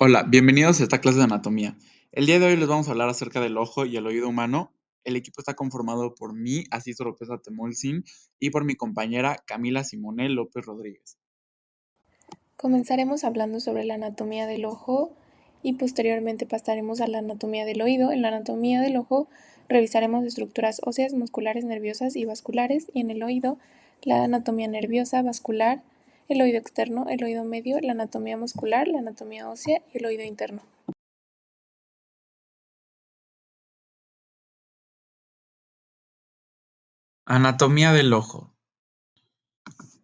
Hola, bienvenidos a esta clase de anatomía. El día de hoy les vamos a hablar acerca del ojo y el oído humano. El equipo está conformado por mí, Asís Oropesa Temolsin, y por mi compañera Camila Simone López Rodríguez. Comenzaremos hablando sobre la anatomía del ojo y posteriormente pasaremos a la anatomía del oído. En la anatomía del ojo revisaremos estructuras óseas, musculares, nerviosas y vasculares, y en el oído la anatomía nerviosa, vascular, el oído externo, el oído medio, la anatomía muscular, la anatomía ósea y el oído interno. Anatomía del ojo.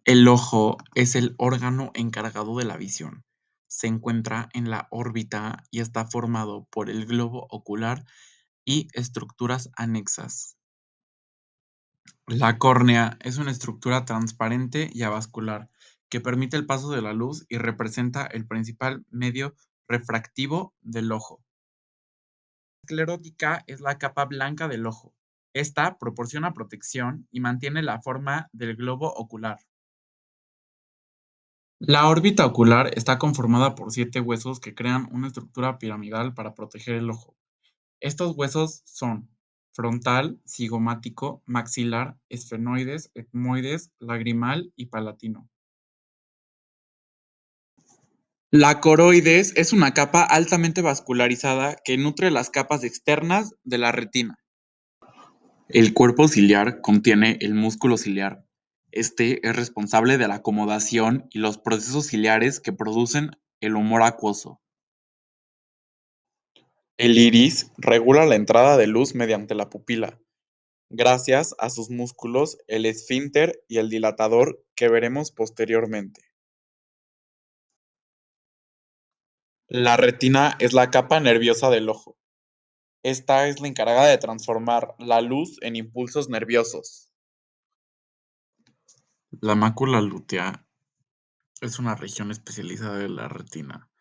El ojo es el órgano encargado de la visión. Se encuentra en la órbita y está formado por el globo ocular y estructuras anexas. La córnea es una estructura transparente y avascular que permite el paso de la luz y representa el principal medio refractivo del ojo. La esclerótica es la capa blanca del ojo. Esta proporciona protección y mantiene la forma del globo ocular. La órbita ocular está conformada por 7 huesos que crean una estructura piramidal para proteger el ojo. Estos huesos son frontal, cigomático, maxilar, esfenoides, etmoides, lagrimal y palatino. La coroides es una capa altamente vascularizada que nutre las capas externas de la retina. El cuerpo ciliar contiene el músculo ciliar. Este es responsable de la acomodación y los procesos ciliares que producen el humor acuoso. El iris regula la entrada de luz mediante la pupila, gracias a sus músculos, el esfínter y el dilatador que veremos posteriormente. La retina es la capa nerviosa del ojo. Esta es la encargada de transformar la luz en impulsos nerviosos. La mácula lútea es una región especializada de la retina,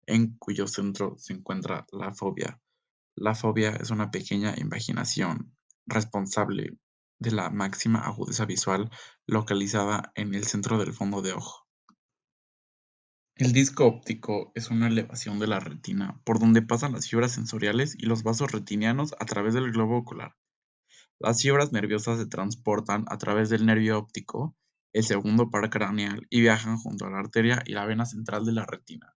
en cuyo centro se encuentra la fovea. La fovea es una pequeña invaginación responsable de la máxima agudeza visual localizada en el centro del fondo de ojo. El disco óptico es una elevación de la retina por donde pasan las fibras sensoriales y los vasos retinianos a través del globo ocular. Las fibras nerviosas se transportan a través del nervio óptico, el segundo par craneal, y viajan junto a la arteria y la vena central de la retina.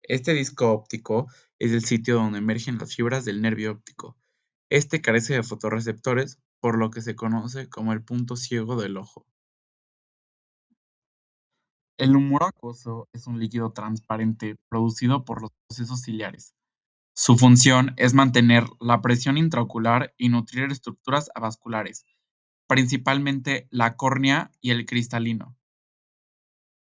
Este disco óptico es el sitio donde emergen las fibras del nervio óptico. Este carece de fotorreceptores, por lo que se conoce como el punto ciego del ojo. El humor acuoso es un líquido transparente producido por los procesos ciliares. Su función es mantener la presión intraocular y nutrir estructuras avasculares, principalmente la córnea y el cristalino.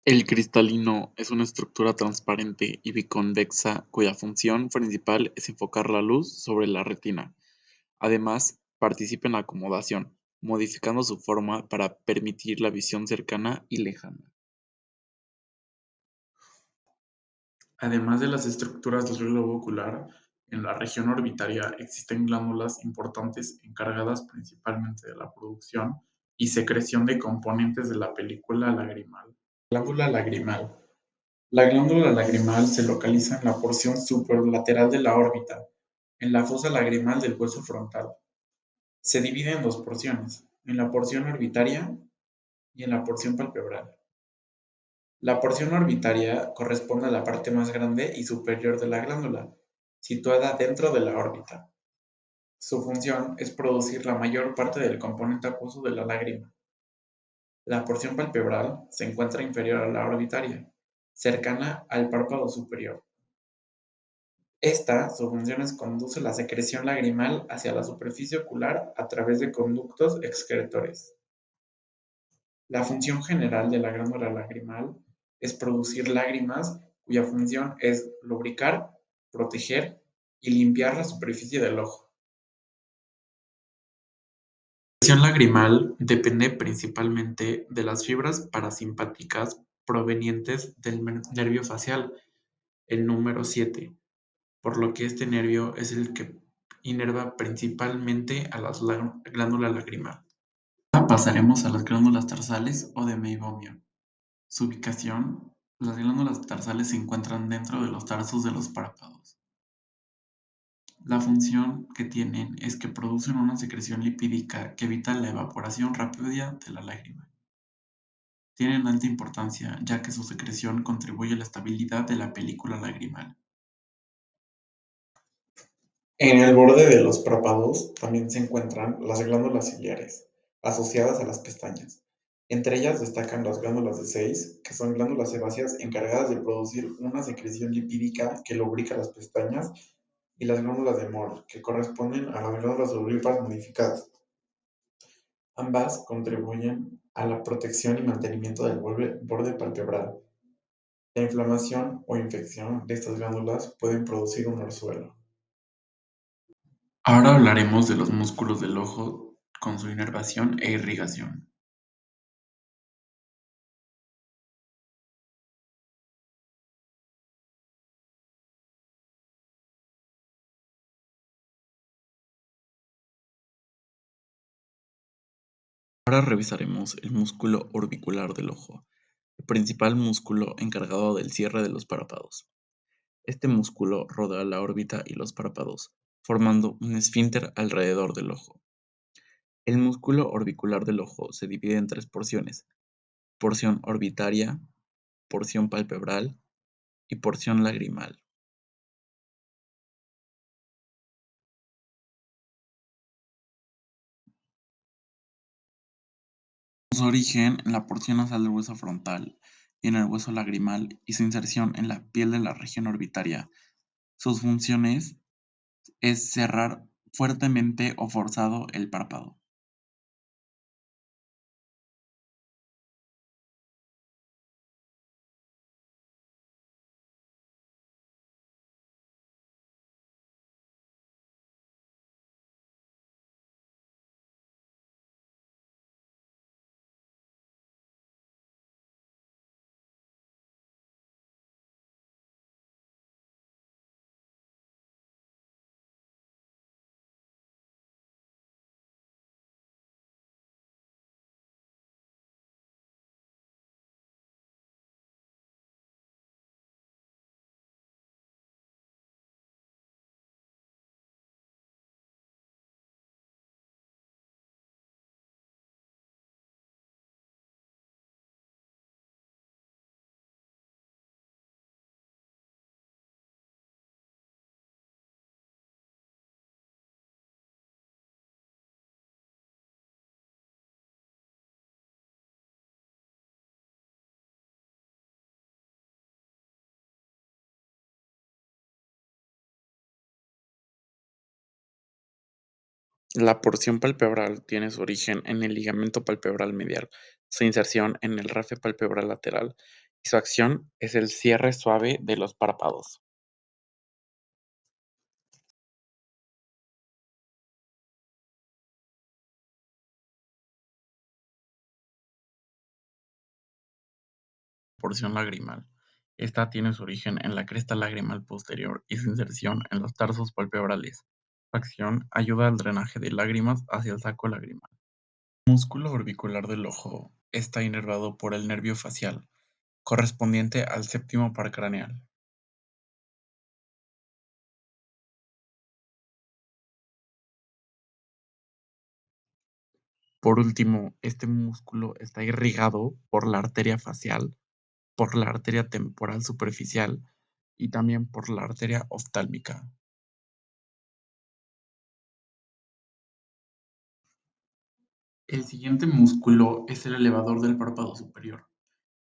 El cristalino es una estructura transparente y biconvexa cuya función principal es enfocar la luz sobre la retina. Además, participa en la acomodación, modificando su forma para permitir la visión cercana y lejana. Además de las estructuras del globo ocular, en la región orbitaria existen glándulas importantes encargadas principalmente de la producción y secreción de componentes de la película lagrimal. Glándula lagrimal. La glándula lagrimal se localiza en la porción superlateral de la órbita, en la fosa lagrimal del hueso frontal. Se divide en dos porciones, en la porción orbitaria y en la porción palpebral. La porción orbitaria corresponde a la parte más grande y superior de la glándula, situada dentro de la órbita. Su función es producir la mayor parte del componente acuoso de la lágrima. La porción palpebral se encuentra inferior a la orbitaria, cercana al párpado superior. Su función es conduce la secreción lagrimal hacia la superficie ocular a través de conductos excretores. La función general de la glándula lagrimal es producir lágrimas cuya función es lubricar, proteger y limpiar la superficie del ojo. La secreción lagrimal depende principalmente de las fibras parasimpáticas provenientes del nervio facial, el número 7, por lo que este nervio es el que inerva principalmente a la glándula lagrimal. Ahora pasaremos a las glándulas tarsales o de Meibomian. Su ubicación. Las glándulas tarsales se encuentran dentro de los tarsos de los párpados. La función que tienen es que producen una secreción lipídica que evita la evaporación rápida de la lágrima. Tienen alta importancia ya que su secreción contribuye a la estabilidad de la película lagrimal. En el borde de los párpados también se encuentran las glándulas ciliares, asociadas a las pestañas. Entre ellas destacan las glándulas de Sayce, que son glándulas sebáceas encargadas de producir una secreción lipídica que lubrica las pestañas, y las glándulas de Moore, que corresponden a las glándulas sudoríparas modificadas. Ambas contribuyen a la protección y mantenimiento del borde palpebral. La inflamación o infección de estas glándulas pueden producir un orzuelo. Ahora hablaremos de los músculos del ojo con su inervación e irrigación. Ahora revisaremos el músculo orbicular del ojo, el principal músculo encargado del cierre de los párpados. Este músculo rodea la órbita y los párpados, formando un esfínter alrededor del ojo. El músculo orbicular del ojo se divide en tres porciones: porción orbitaria, porción palpebral y porción lagrimal. Su origen en la porción nasal del hueso frontal y en el hueso lagrimal, y su inserción en la piel de la región orbitaria. Sus funciones es cerrar fuertemente o forzado el párpado. La porción palpebral tiene su origen en el ligamento palpebral medial, su inserción en el rafe palpebral lateral, y su acción es el cierre suave de los párpados. Porción lagrimal. Esta tiene su origen en la cresta lagrimal posterior y su inserción en los tarsos palpebrales. Su acción ayuda al drenaje de lágrimas hacia el saco lagrimal. El músculo orbicular del ojo está inervado por el nervio facial, correspondiente al séptimo par craneal. Por último, este músculo está irrigado por la arteria facial, por la arteria temporal superficial y también por la arteria oftálmica. El siguiente músculo es el elevador del párpado superior.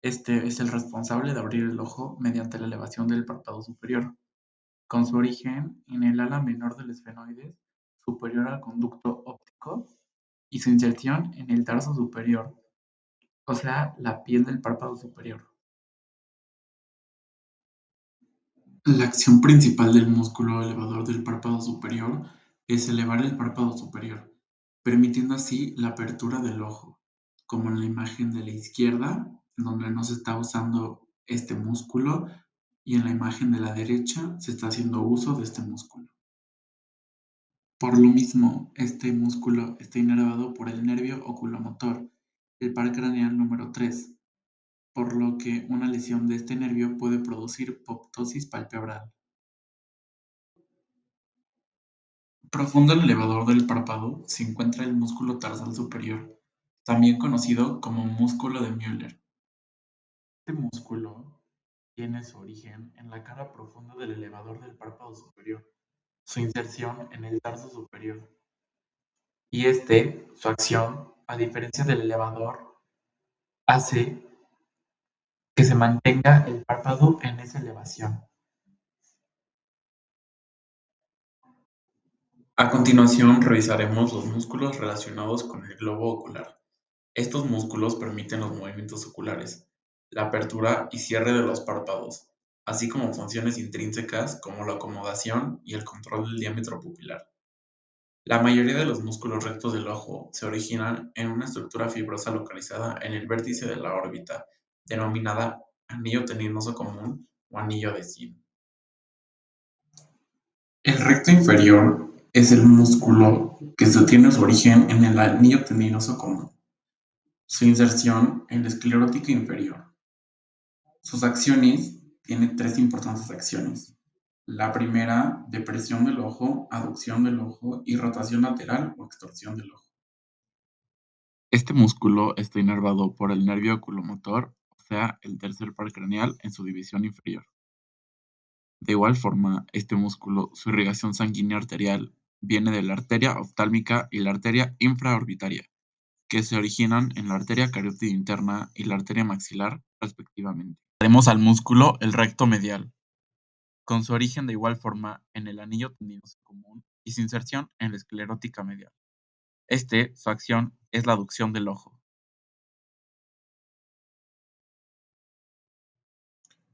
Este es el responsable de abrir el ojo mediante la elevación del párpado superior, con su origen en el ala menor del esfenoides superior al conducto óptico y su inserción en el tarso superior, o sea, la piel del párpado superior. La acción principal del músculo elevador del párpado superior es elevar el párpado superior, permitiendo así la apertura del ojo, como en la imagen de la izquierda, donde no se está usando este músculo, y en la imagen de la derecha se está haciendo uso de este músculo. Por lo mismo, este músculo está inervado por el nervio oculomotor, el par craneal número 3. por lo que una lesión de este nervio puede producir ptosis palpebral. Profundo el elevador del párpado se encuentra el músculo tarsal superior, también conocido como músculo de Müller. Este músculo tiene su origen en la cara profunda del elevador del párpado superior, su inserción en el tarso superior, y su acción, a diferencia del elevador, hace que se mantenga el párpado en esa elevación. A continuación revisaremos los músculos relacionados con el globo ocular. Estos músculos permiten los movimientos oculares, la apertura y cierre de los párpados, así como funciones intrínsecas como la acomodación y el control del diámetro pupilar. La mayoría de los músculos rectos del ojo se originan en una estructura fibrosa localizada en el vértice de la órbita, denominada anillo tendinoso común o anillo de Sim. El recto inferior es el músculo que tiene su origen en el anillo tendinoso común, su inserción en la esclerótica inferior. Sus acciones, tiene tres importantes acciones. La primera, depresión del ojo, aducción del ojo y rotación lateral o extorsión del ojo. Este músculo está inervado por el nervio oculomotor, o sea, el tercer par craneal en su división inferior. De igual forma, este músculo, su irrigación sanguínea arterial, viene de la arteria oftálmica y la arteria infraorbitaria, que se originan en la arteria carótida interna y la arteria maxilar, respectivamente. Tenemos al músculo el recto medial, con su origen de igual forma en el anillo tendinoso común y su inserción en la esclerótica medial. Su acción es la aducción del ojo.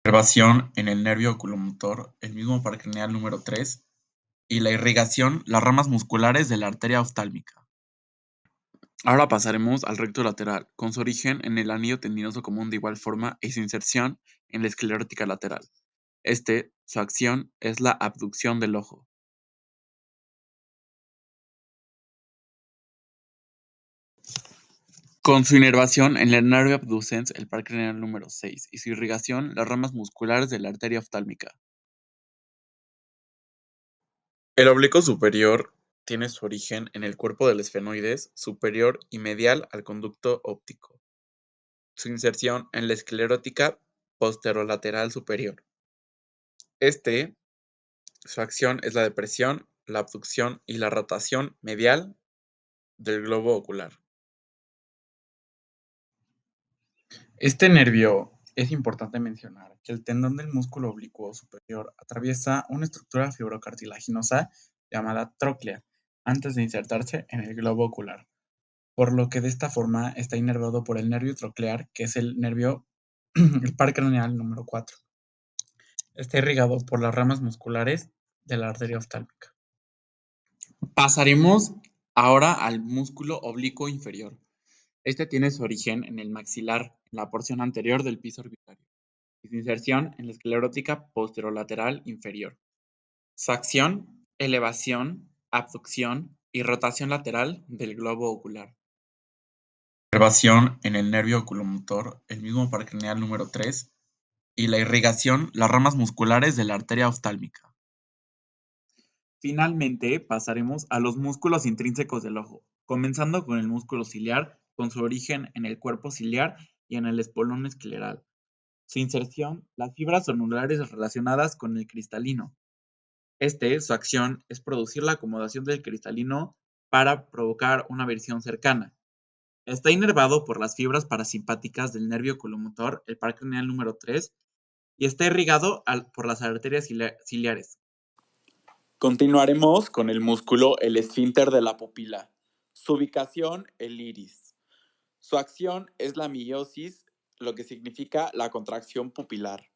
Inervación en el nervio oculomotor, el mismo par craneal número 3, y la irrigación, las ramas musculares de la arteria oftálmica. Ahora pasaremos al recto lateral, con su origen en el anillo tendinoso común de igual forma y su inserción en la esclerótica lateral. Su acción es la abducción del ojo. Con su inervación en el nervio abducens, el par craneal número 6, y su irrigación, las ramas musculares de la arteria oftálmica. El oblicuo superior tiene su origen en el cuerpo del esfenoides superior y medial al conducto óptico. Su inserción en la esclerótica posterolateral superior. Este, su acción es la depresión, la abducción y la rotación medial del globo ocular. Este nervio, es importante mencionar que el tendón del músculo oblicuo superior atraviesa una estructura fibrocartilaginosa llamada tróclea antes de insertarse en el globo ocular, por lo que de esta forma está inervado por el nervio troclear, que es el nervio, el par craneal número 4. Está irrigado por las ramas musculares de la arteria oftálmica. Pasaremos ahora al músculo oblicuo inferior. Este tiene su origen en el maxilar, en la porción anterior del piso orbitario, y su inserción en la esclerótica posterolateral inferior. Su acción, elevación, abducción y rotación lateral del globo ocular. Inervación en el nervio oculomotor, el mismo par craneal número 3, y la irrigación, las ramas musculares de la arteria oftálmica. Finalmente, pasaremos a los músculos intrínsecos del ojo, comenzando con el músculo ciliar, con su origen en el cuerpo ciliar y en el espolón escleral. Su inserción, las fibras anulares relacionadas con el cristalino. Su acción es producir la acomodación del cristalino para provocar una visión cercana. Está inervado por las fibras parasimpáticas del nervio oculomotor, el par craneal número 3, y está irrigado por las arterias ciliares. Continuaremos con el músculo, el esfínter de la pupila. Su ubicación, el iris. Su acción es la miosis, lo que significa la contracción pupilar.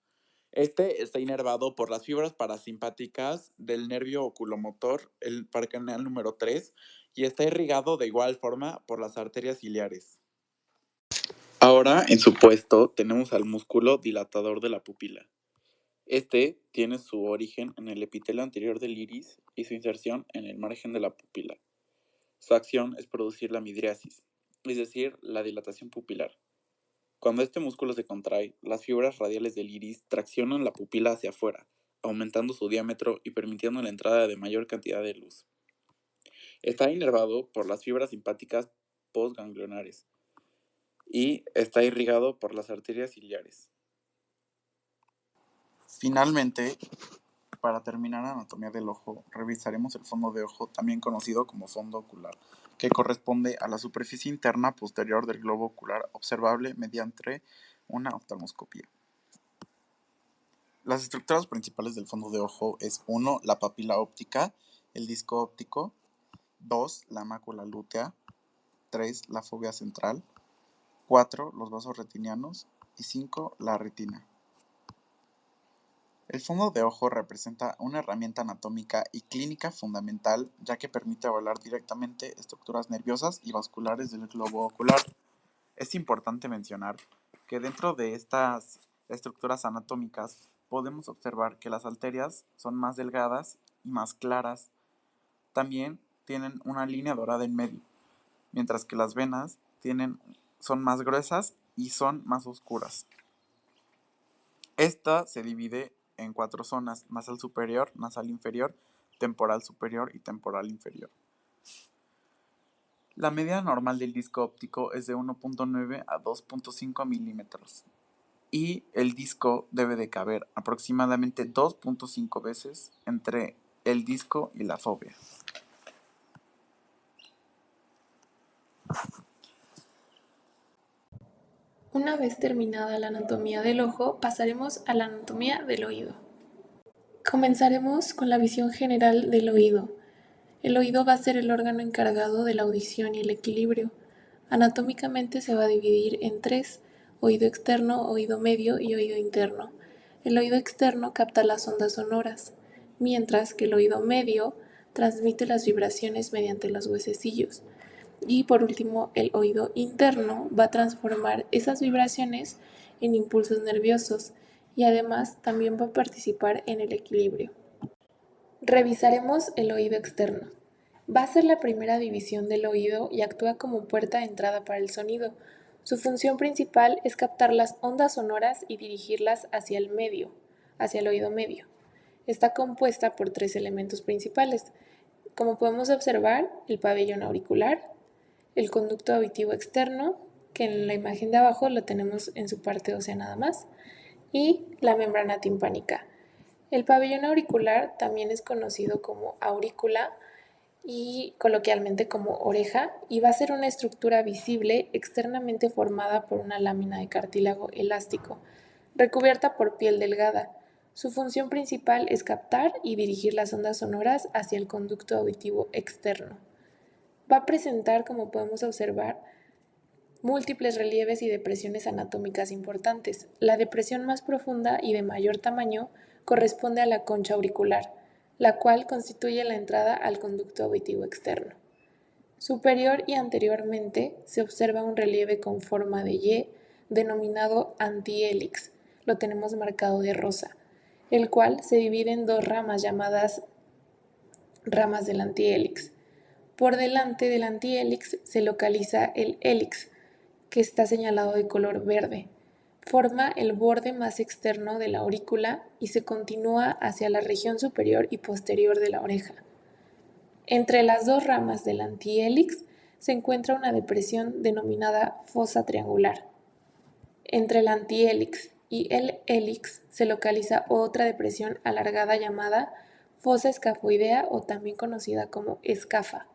Está inervado por las fibras parasimpáticas del nervio oculomotor, el par craneal número 3, y está irrigado de igual forma por las arterias ciliares. Ahora, en su puesto, tenemos al músculo dilatador de la pupila. Tiene su origen en el epitelio anterior del iris y su inserción en el margen de la pupila. Su acción es producir la midriasis, es decir, la dilatación pupilar. Cuando este músculo se contrae, las fibras radiales del iris traccionan la pupila hacia afuera, aumentando su diámetro y permitiendo la entrada de mayor cantidad de luz. Está inervado por las fibras simpáticas postganglionares y está irrigado por las arterias ciliares. Finalmente, para terminar la anatomía del ojo, revisaremos el fondo de ojo, también conocido como fondo ocular, que corresponde a la superficie interna posterior del globo ocular observable mediante una oftalmoscopía. Las estructuras principales del fondo de ojo es 1. La papila óptica, el disco óptico; 2. La mácula lútea; 3. La fóvea central; 4. Los vasos retinianos; y 5. La retina. El fondo de ojo representa una herramienta anatómica y clínica fundamental, ya que permite evaluar directamente estructuras nerviosas y vasculares del globo ocular. Es importante mencionar que dentro de estas estructuras anatómicas podemos observar que las arterias son más delgadas y más claras. También tienen una línea dorada en medio, mientras que las venas son más gruesas y son más oscuras. Esta se divide en 4 zonas: nasal superior, nasal inferior, temporal superior y temporal inferior. La medida normal del disco óptico es de 1.9 a 2.5 milímetros y el disco debe de caber aproximadamente 2.5 veces entre el disco y la fóvea. Una vez terminada la anatomía del ojo, pasaremos a la anatomía del oído. Comenzaremos con la visión general del oído. El oído va a ser el órgano encargado de la audición y el equilibrio. Anatómicamente se va a dividir en 3: oído externo, oído medio y oído interno. El oído externo capta las ondas sonoras, mientras que el oído medio transmite las vibraciones mediante los huesecillos. Y por último, el oído interno va a transformar esas vibraciones en impulsos nerviosos y además también va a participar en el equilibrio. Revisaremos el oído externo. Va a ser la primera división del oído y actúa como puerta de entrada para el sonido. Su función principal es captar las ondas sonoras y dirigirlas hacia el medio, hacia el oído medio. Está compuesta por 3 elementos principales, como podemos observar: el pabellón auricular, el conducto auditivo externo, que en la imagen de abajo lo tenemos en su parte ósea nada más, y la membrana timpánica. El pabellón auricular también es conocido como aurícula y coloquialmente como oreja, y va a ser una estructura visible externamente formada por una lámina de cartílago elástico, recubierta por piel delgada. Su función principal es captar y dirigir las ondas sonoras hacia el conducto auditivo externo. Va a presentar, como podemos observar, múltiples relieves y depresiones anatómicas importantes. La depresión más profunda y de mayor tamaño corresponde a la concha auricular, la cual constituye la entrada al conducto auditivo externo. Superior y anteriormente se observa un relieve con forma de Y denominado antihélix, lo tenemos marcado de rosa, el cual se divide en 2 ramas llamadas ramas del antihélix. Por delante del antihélix se localiza el hélix, que está señalado de color verde. Forma el borde más externo de la aurícula y se continúa hacia la región superior y posterior de la oreja. Entre las 2 ramas del antihélix se encuentra una depresión denominada fosa triangular. Entre el antihélix y el hélix se localiza otra depresión alargada llamada fosa escafoidea, o también conocida como escafa.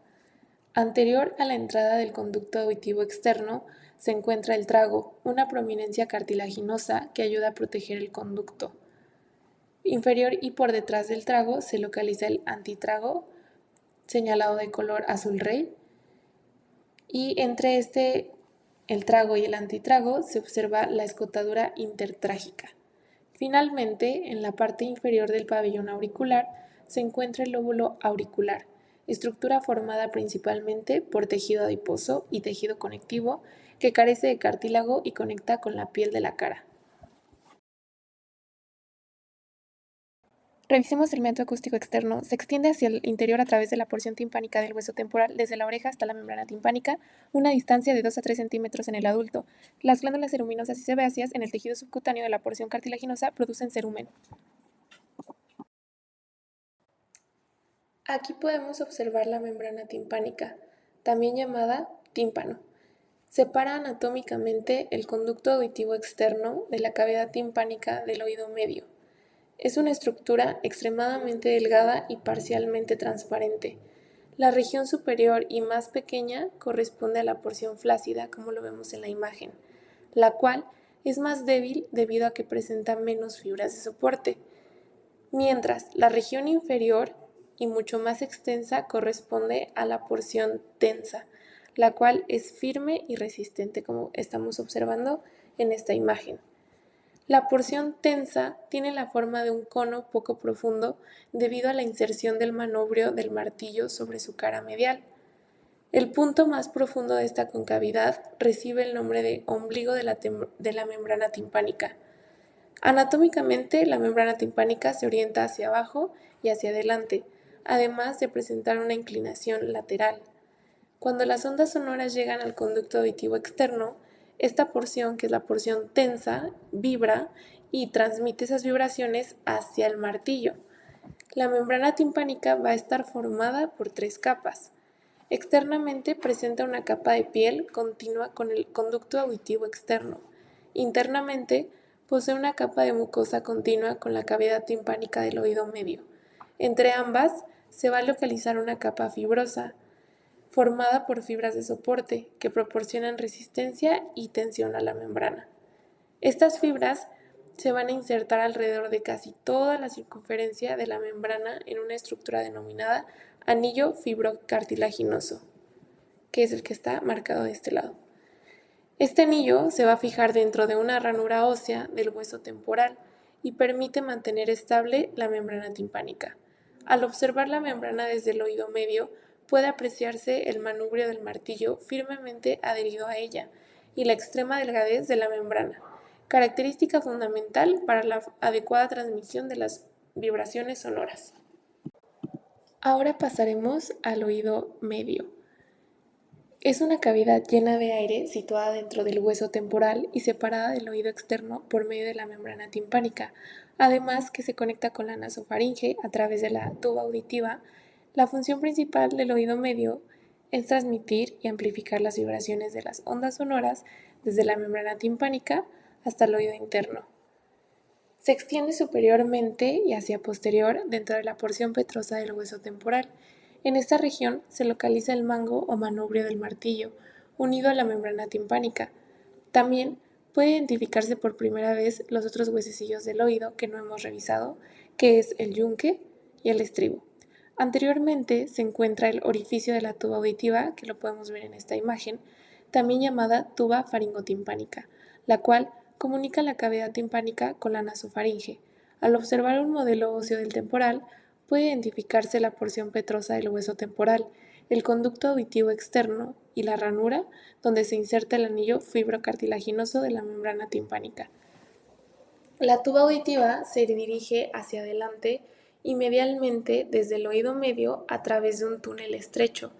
Anterior a la entrada del conducto auditivo externo se encuentra el trago, una prominencia cartilaginosa que ayuda a proteger el conducto. Inferior y por detrás del trago se localiza el antitrago, señalado de color azul rey, y entre el trago y el antitrago se observa la escotadura intertrágica. Finalmente, en la parte inferior del pabellón auricular se encuentra el lóbulo auricular, estructura formada principalmente por tejido adiposo y tejido conectivo que carece de cartílago y conecta con la piel de la cara. Revisemos el meandro acústico externo. Se extiende hacia el interior a través de la porción timpánica del hueso temporal, desde la oreja hasta la membrana timpánica, una distancia de 2 a 3 centímetros en el adulto. Las glándulas ceruminosas y sebáceas en el tejido subcutáneo de la porción cartilaginosa producen cerumen. Aquí podemos observar la membrana timpánica, también llamada tímpano. Separa anatómicamente el conducto auditivo externo de la cavidad timpánica del oído medio. Es una estructura extremadamente delgada y parcialmente transparente. La región superior y más pequeña corresponde a la porción flácida, como lo vemos en la imagen, la cual es más débil debido a que presenta menos fibras de soporte, mientras la región inferior y mucho más extensa corresponde a la porción tensa, la cual es firme y resistente, como estamos observando en esta imagen. La porción tensa tiene la forma de un cono poco profundo debido a la inserción del manubrio del martillo sobre su cara medial. El punto más profundo de esta concavidad recibe el nombre de ombligo de la membrana timpánica. Anatómicamente, la membrana timpánica se orienta hacia abajo y hacia adelante, además de presentar una inclinación lateral. Cuando las ondas sonoras llegan al conducto auditivo externo, esta porción, que es la porción tensa, vibra y transmite esas vibraciones hacia el martillo. La membrana timpánica va a estar formada por 3 capas. Externamente presenta una capa de piel continua con el conducto auditivo externo. Internamente posee una capa de mucosa continua con la cavidad timpánica del oído medio. Entre ambas se va a localizar una capa fibrosa, formada por fibras de soporte que proporcionan resistencia y tensión a la membrana. Estas fibras se van a insertar alrededor de casi toda la circunferencia de la membrana en una estructura denominada anillo fibrocartilaginoso, que es el que está marcado de este lado. Este anillo se va a fijar dentro de una ranura ósea del hueso temporal y permite mantener estable la membrana timpánica. Al observar la membrana desde el oído medio, puede apreciarse el manubrio del martillo firmemente adherido a ella y la extrema delgadez de la membrana, característica fundamental para la adecuada transmisión de las vibraciones sonoras. Ahora pasaremos al oído medio. Es una cavidad llena de aire situada dentro del hueso temporal y separada del oído externo por medio de la membrana timpánica, además que se conecta con la nasofaringe a través de la tuba auditiva. La función principal del oído medio es transmitir y amplificar las vibraciones de las ondas sonoras desde la membrana timpánica hasta el oído interno. Se extiende superiormente y hacia posterior dentro de la porción petrosa del hueso temporal. En esta región se localiza el mango o manubrio del martillo, unido a la membrana timpánica. También puede identificarse por primera vez los otros huesecillos del oído que no hemos revisado, que es el yunque y el estribo. Anteriormente se encuentra el orificio de la tuba auditiva, que lo podemos ver en esta imagen, también llamada tuba faringotimpánica, la cual comunica la cavidad timpánica con la nasofaringe. Al observar un modelo óseo del temporal, puede identificarse la porción petrosa del hueso temporal, el conducto auditivo externo y la ranura donde se inserta el anillo fibrocartilaginoso de la membrana timpánica. La tuba auditiva se dirige hacia adelante y medialmente desde el oído medio a través de un túnel estrecho.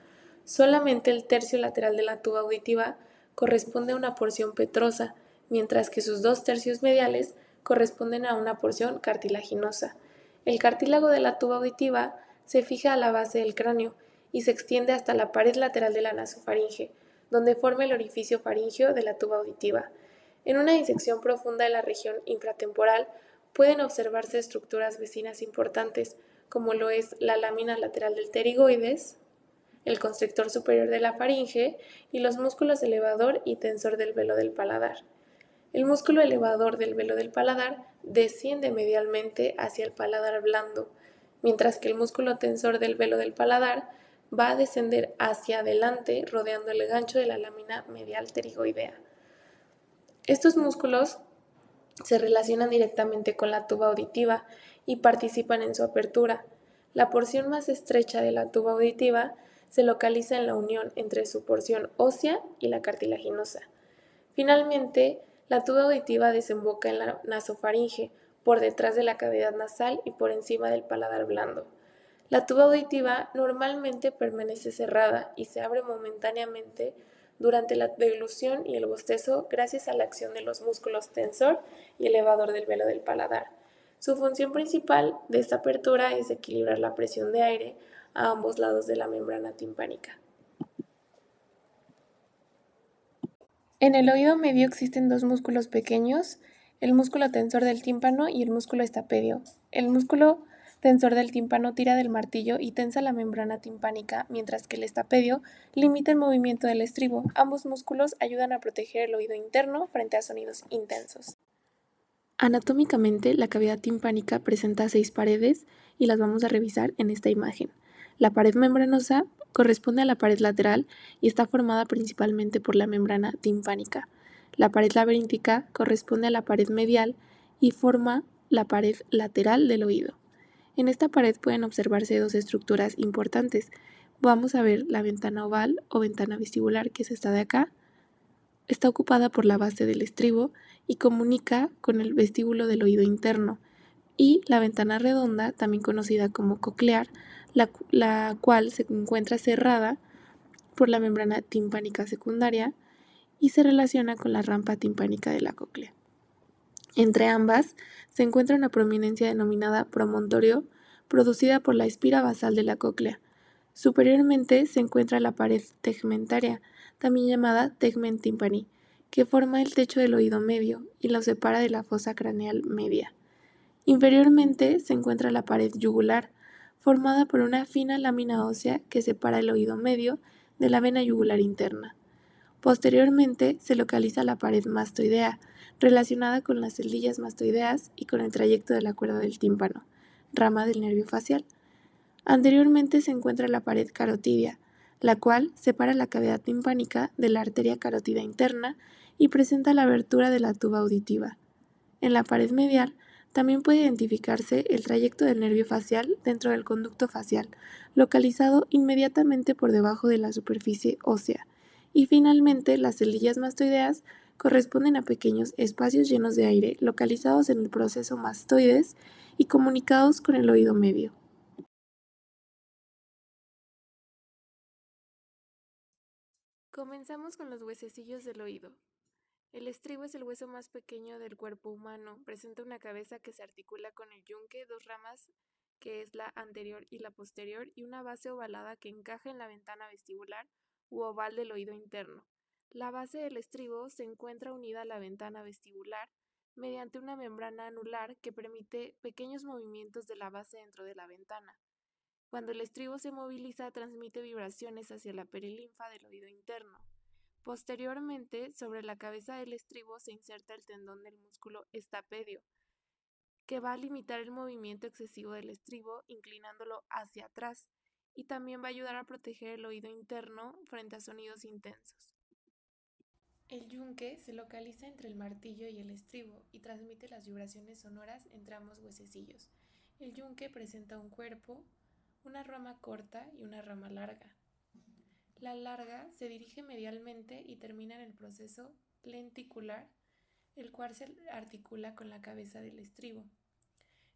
Solamente el tercio lateral de la tuba auditiva corresponde a una porción petrosa, mientras que sus 2 tercios mediales corresponden a una porción cartilaginosa. El cartílago de la tuba auditiva se fija a la base del cráneo y se extiende hasta la pared lateral de la nasofaringe, donde forma el orificio faríngeo de la tuba auditiva. En una disección profunda de la región infratemporal pueden observarse estructuras vecinas importantes, como lo es la lámina lateral del pterigoides, el constrictor superior de la faringe y los músculos elevador y tensor del velo del paladar. El músculo elevador del velo del paladar desciende medialmente hacia el paladar blando, mientras que el músculo tensor del velo del paladar va a descender hacia adelante rodeando el gancho de la lámina medial pterigoidea. Estos músculos se relacionan directamente con la tuba auditiva y participan en su apertura. La porción más estrecha de la tuba auditiva se localiza en la unión entre su porción ósea y la cartilaginosa. Finalmente, la tuba auditiva desemboca en la nasofaringe, por detrás de la cavidad nasal y por encima del paladar blando. La tuba auditiva normalmente permanece cerrada y se abre momentáneamente durante la deglución y el bostezo gracias a la acción de los músculos tensor y elevador del velo del paladar. Su función principal de esta apertura es equilibrar la presión de aire a ambos lados de la membrana timpánica. En el oído medio existen dos músculos pequeños, el músculo tensor del tímpano y el músculo estapedio. El músculo tensor del tímpano tira del martillo y tensa la membrana timpánica, mientras que el estapedio limita el movimiento del estribo. Ambos músculos ayudan a proteger el oído interno frente a sonidos intensos. Anatómicamente, la cavidad timpánica presenta 6 paredes y las vamos a revisar en esta imagen. La pared membranosa corresponde a la pared lateral y está formada principalmente por la membrana timpánica. La pared laberíntica corresponde a la pared medial y forma la pared lateral del oído. En esta pared pueden observarse dos estructuras importantes. Vamos a ver la ventana oval o ventana vestibular, que es esta de acá. Está ocupada por la base del estribo y comunica con el vestíbulo del oído interno, y la ventana redonda, también conocida como coclear, la cual se encuentra cerrada por la membrana timpánica secundaria y se relaciona con la rampa timpánica de la cóclea. Entre ambas se encuentra una prominencia denominada promontorio, producida por la espira basal de la cóclea. Superiormente se encuentra la pared tegmentaria, también llamada tegmen tympani, que forma el techo del oído medio y lo separa de la fosa craneal media. Inferiormente se encuentra la pared yugular, formada por una fina lámina ósea que separa el oído medio de la vena yugular interna. Posteriormente se localiza la pared mastoidea, relacionada con las celdillas mastoideas y con el trayecto de la cuerda del tímpano, rama del nervio facial. Anteriormente se encuentra la pared carotidia, la cual separa la cavidad timpánica de la arteria carótida interna y presenta la abertura de la tuba auditiva. En la pared medial también puede identificarse el trayecto del nervio facial dentro del conducto facial, localizado inmediatamente por debajo de la superficie ósea. Y finalmente, las celdillas mastoideas corresponden a pequeños espacios llenos de aire localizados en el proceso mastoides y comunicados con el oído medio. Comenzamos con los huesecillos del oído. El estribo es el hueso más pequeño del cuerpo humano. Presenta una cabeza que se articula con el yunque, dos ramas, que es la anterior y la posterior, y una base ovalada que encaja en la ventana vestibular u oval del oído interno. La base del estribo se encuentra unida a la ventana vestibular mediante una membrana anular que permite pequeños movimientos de la base dentro de la ventana. Cuando el estribo se moviliza, transmite vibraciones hacia la perilinfa del oído interno. Posteriormente, sobre la cabeza del estribo se inserta el tendón del músculo estapedio, que va a limitar el movimiento excesivo del estribo, inclinándolo hacia atrás, y también va a ayudar a proteger el oído interno frente a sonidos intensos. El yunque se localiza entre el martillo y el estribo y transmite las vibraciones sonoras entre ambos huesecillos. El yunque presenta un cuerpo, una rama corta y una rama larga. La larga se dirige medialmente y termina en el proceso lenticular, el cual se articula con la cabeza del estribo,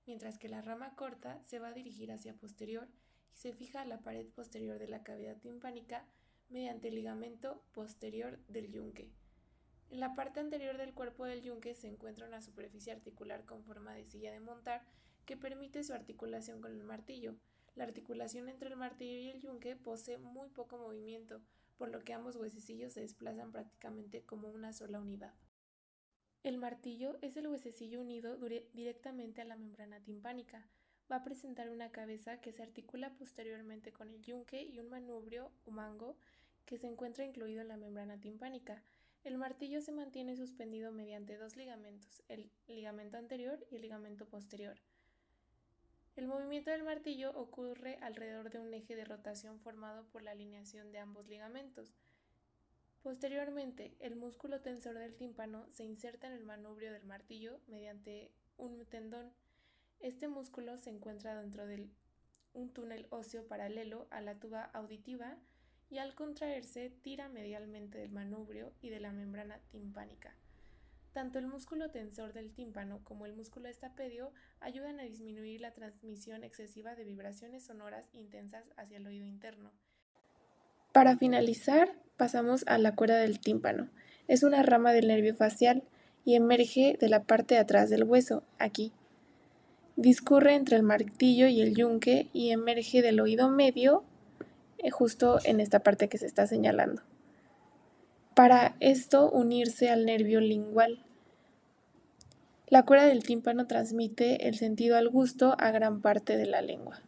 mientras que la rama corta se va a dirigir hacia posterior y se fija a la pared posterior de la cavidad timpánica mediante el ligamento posterior del yunque. En la parte anterior del cuerpo del yunque se encuentra una superficie articular con forma de silla de montar que permite su articulación con el martillo. La articulación entre el martillo y el yunque posee muy poco movimiento, por lo que ambos huesecillos se desplazan prácticamente como una sola unidad. El martillo es el huesecillo unido directamente a la membrana timpánica. Va a presentar una cabeza que se articula posteriormente con el yunque y un manubrio o mango que se encuentra incluido en la membrana timpánica. El martillo se mantiene suspendido mediante dos ligamentos, el ligamento anterior y el ligamento posterior. El movimiento del martillo ocurre alrededor de un eje de rotación formado por la alineación de ambos ligamentos. Posteriormente, el músculo tensor del tímpano se inserta en el manubrio del martillo mediante un tendón. Este músculo se encuentra dentro de un túnel óseo paralelo a la tuba auditiva y al contraerse tira medialmente del manubrio y de la membrana timpánica. Tanto el músculo tensor del tímpano como el músculo estapedio ayudan a disminuir la transmisión excesiva de vibraciones sonoras intensas hacia el oído interno. Para finalizar, pasamos a la cuerda del tímpano. Es una rama del nervio facial y emerge de la parte de atrás del hueso, aquí. Discurre entre el martillo y el yunque y emerge del oído medio, justo en esta parte que se está señalando. Para esto unirse al nervio lingual. La cuerda del tímpano transmite el sentido al gusto a gran parte de la lengua.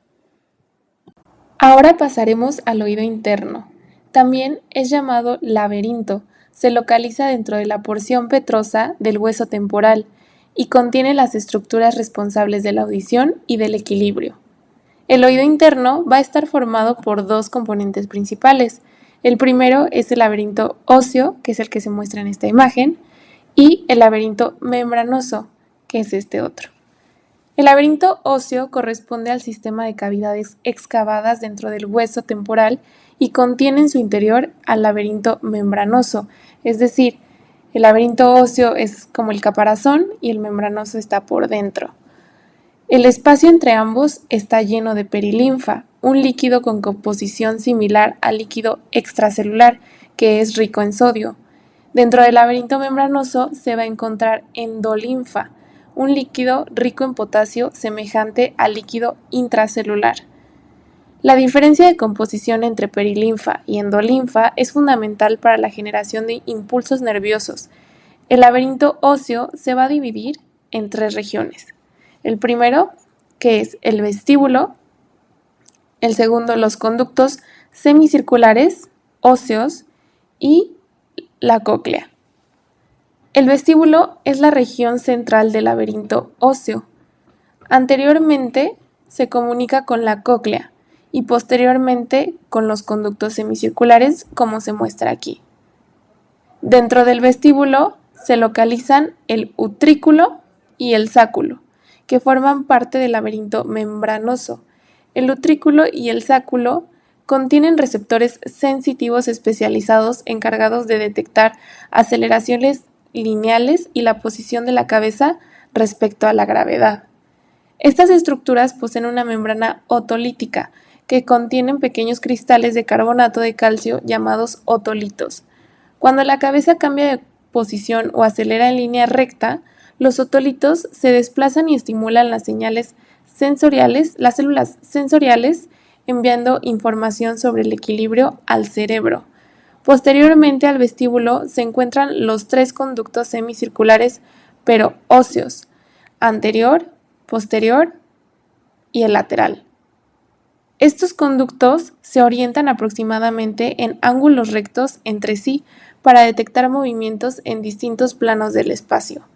Ahora pasaremos al oído interno. También es llamado laberinto. Se localiza dentro de la porción petrosa del hueso temporal y contiene las estructuras responsables de la audición y del equilibrio. El oído interno va a estar formado por dos componentes principales. El primero es el laberinto óseo, que es el que se muestra en esta imagen, y el laberinto membranoso, que es este otro. El laberinto óseo corresponde al sistema de cavidades excavadas dentro del hueso temporal y contiene en su interior al laberinto membranoso, es decir, el laberinto óseo es como el caparazón y el membranoso está por dentro. El espacio entre ambos está lleno de perilinfa, un líquido con composición similar al líquido extracelular, que es rico en sodio. Dentro del laberinto membranoso se va a encontrar endolinfa, un líquido rico en potasio semejante al líquido intracelular. La diferencia de composición entre perilinfa y endolinfa es fundamental para la generación de impulsos nerviosos. El laberinto óseo se va a dividir en tres regiones. El primero, que es el vestíbulo. El segundo, los conductos semicirculares, óseos, y la cóclea. El vestíbulo es la región central del laberinto óseo. Anteriormente se comunica con la cóclea y posteriormente con los conductos semicirculares, como se muestra aquí. Dentro del vestíbulo se localizan el utrículo y el sáculo, que forman parte del laberinto membranoso. El utrículo y el sáculo contienen receptores sensitivos especializados encargados de detectar aceleraciones lineales y la posición de la cabeza respecto a la gravedad. Estas estructuras poseen una membrana otolítica que contienen pequeños cristales de carbonato de calcio llamados otolitos. Cuando la cabeza cambia de posición o acelera en línea recta, los otolitos se desplazan y estimulan las señales sensoriales, las células sensoriales, enviando información sobre el equilibrio al cerebro. Posteriormente al vestíbulo se encuentran los tres conductos semicirculares pero óseos: anterior, posterior y el lateral. Estos conductos se orientan aproximadamente en ángulos rectos entre sí para detectar movimientos en distintos planos del espacio.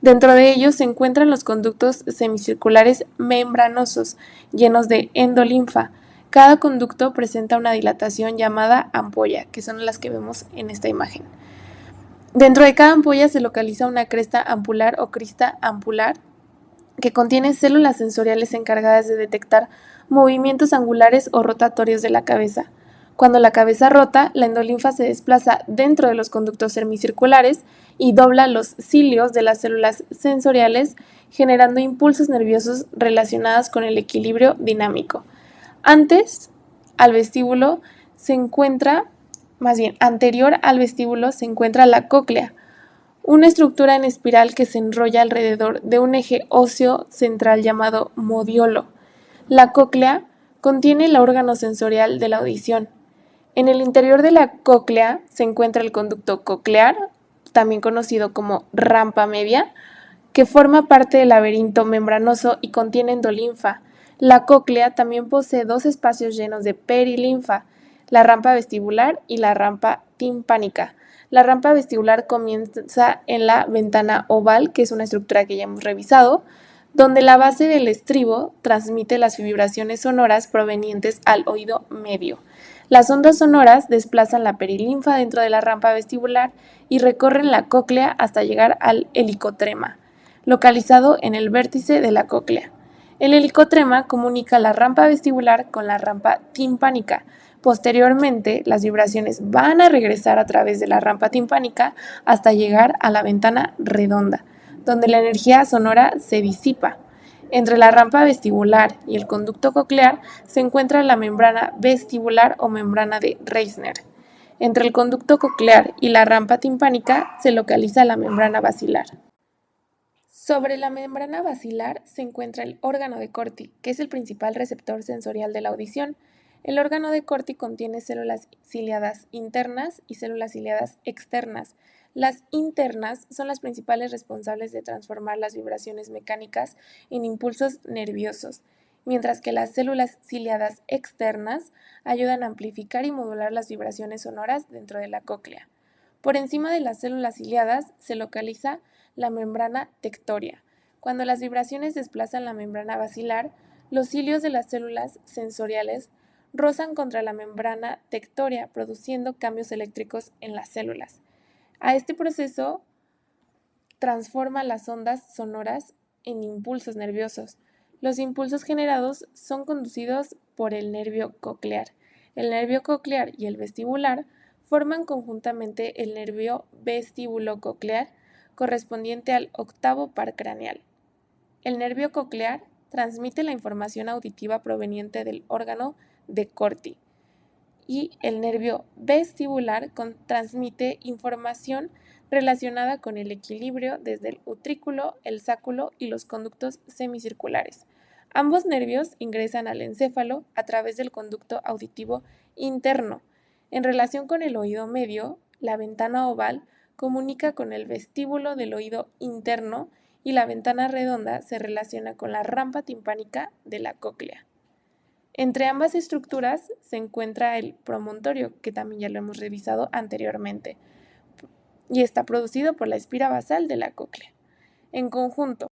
Dentro de ellos se encuentran los conductos semicirculares membranosos, llenos de endolinfa. Cada conducto presenta una dilatación llamada ampolla, que son las que vemos en esta imagen. Dentro de cada ampolla se localiza una cresta ampular o crista ampular, que contiene células sensoriales encargadas de detectar movimientos angulares o rotatorios de la cabeza. Cuando la cabeza rota, la endolinfa se desplaza dentro de los conductos semicirculares y dobla los cilios de las células sensoriales, generando impulsos nerviosos relacionados con el equilibrio dinámico. Anterior al vestíbulo se encuentra la cóclea, una estructura en espiral que se enrolla alrededor de un eje óseo central llamado modiolo. La cóclea contiene el órgano sensorial de la audición. En el interior de la cóclea se encuentra el conducto coclear, también conocido como rampa media, que forma parte del laberinto membranoso y contiene endolinfa. La cóclea también posee dos espacios llenos de perilinfa, la rampa vestibular y la rampa timpánica. La rampa vestibular comienza en la ventana oval, que es una estructura que ya hemos revisado, donde la base del estribo transmite las vibraciones sonoras provenientes al oído medio. Las ondas sonoras desplazan la perilinfa dentro de la rampa vestibular y recorren la cóclea hasta llegar al helicotrema, localizado en el vértice de la cóclea. El helicotrema comunica la rampa vestibular con la rampa timpánica. Posteriormente, las vibraciones van a regresar a través de la rampa timpánica hasta llegar a la ventana redonda, donde la energía sonora se disipa. Entre la rampa vestibular y el conducto coclear se encuentra la membrana vestibular o membrana de Reissner. Entre el conducto coclear y la rampa timpánica se localiza la membrana basilar. Sobre la membrana basilar se encuentra el órgano de Corti, que es el principal receptor sensorial de la audición. El órgano de Corti contiene células ciliadas internas y células ciliadas externas. Las internas son las principales responsables de transformar las vibraciones mecánicas en impulsos nerviosos, mientras que las células ciliadas externas ayudan a amplificar y modular las vibraciones sonoras dentro de la cóclea. Por encima de las células ciliadas se localiza la membrana tectoria. Cuando las vibraciones desplazan la membrana basilar, los cilios de las células sensoriales rozan contra la membrana tectoria, produciendo cambios eléctricos en las células. A este proceso transforma las ondas sonoras en impulsos nerviosos. Los impulsos generados son conducidos por el nervio coclear. El nervio coclear y el vestibular forman conjuntamente el nervio vestíbulo-coclear, correspondiente al octavo par craneal. El nervio coclear transmite la información auditiva proveniente del órgano de Corti y el nervio vestibular transmite información relacionada con el equilibrio desde el utrículo, el sáculo y los conductos semicirculares. Ambos nervios ingresan al encéfalo a través del conducto auditivo interno. En relación con el oído medio, la ventana oval comunica con el vestíbulo del oído interno y la ventana redonda se relaciona con la rampa timpánica de la cóclea. Entre ambas estructuras se encuentra el promontorio, que también ya lo hemos revisado anteriormente, y está producido por la espira basal de la cóclea. En conjunto,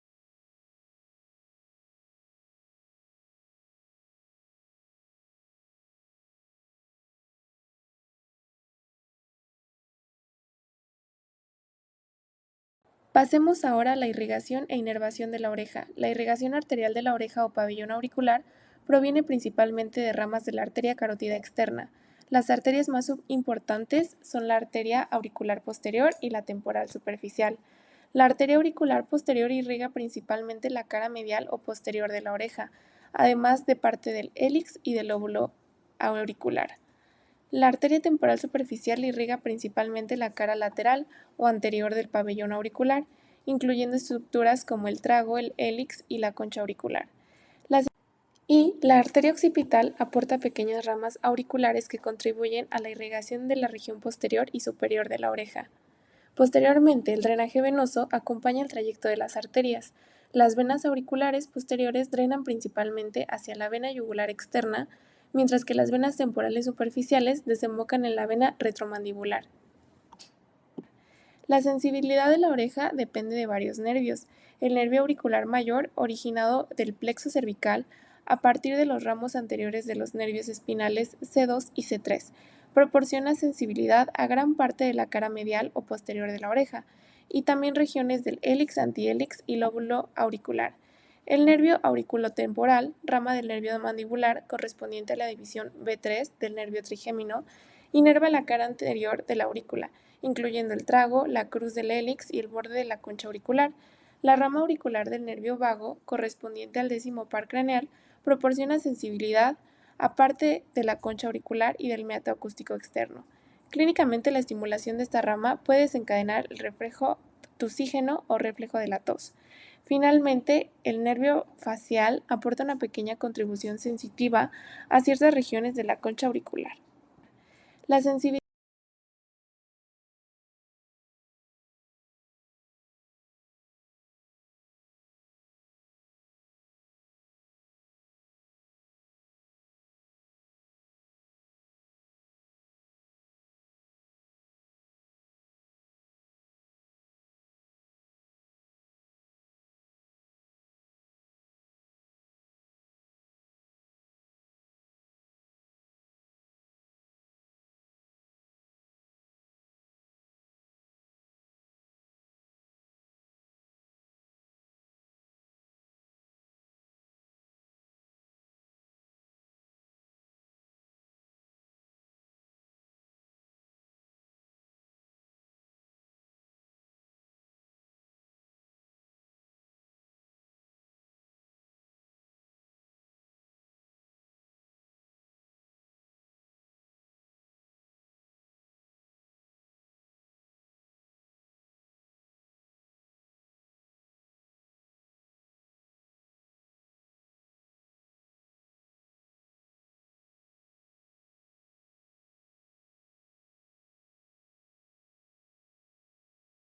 pasemos ahora a la irrigación e inervación de la oreja. La irrigación arterial de la oreja o pabellón auricular proviene principalmente de ramas de la arteria carótida externa. Las arterias más importantes son la arteria auricular posterior y la temporal superficial. La arteria auricular posterior irriga principalmente la cara medial o posterior de la oreja, además de parte del hélix y del lóbulo auricular. La arteria temporal superficial irriga principalmente la cara lateral o anterior del pabellón auricular, incluyendo estructuras como el trago, el hélix y la concha auricular. La arteria occipital aporta pequeñas ramas auriculares que contribuyen a la irrigación de la región posterior y superior de la oreja. Posteriormente, el drenaje venoso acompaña el trayecto de las arterias. Las venas auriculares posteriores drenan principalmente hacia la vena yugular externa, mientras que las venas temporales superficiales desembocan en la vena retromandibular. La sensibilidad de la oreja depende de varios nervios. El nervio auricular mayor, originado del plexo cervical, a partir de los ramos anteriores de los nervios espinales C2 y C3, proporciona sensibilidad a gran parte de la cara medial o posterior de la oreja, y también regiones del hélix, antihélix y lóbulo auricular. El nervio auriculotemporal, rama del nervio mandibular correspondiente a la división B3 del nervio trigémino, inerva la cara anterior de la aurícula, incluyendo el trago, la cruz del hélix y el borde de la concha auricular. La rama auricular del nervio vago, correspondiente al décimo par craneal, proporciona sensibilidad aparte de la concha auricular y del meato acústico externo. Clínicamente, la estimulación de esta rama puede desencadenar el reflejo tusígeno o reflejo de la tos. Finalmente, el nervio facial aporta una pequeña contribución sensitiva a ciertas regiones de la concha auricular. La sensibilidad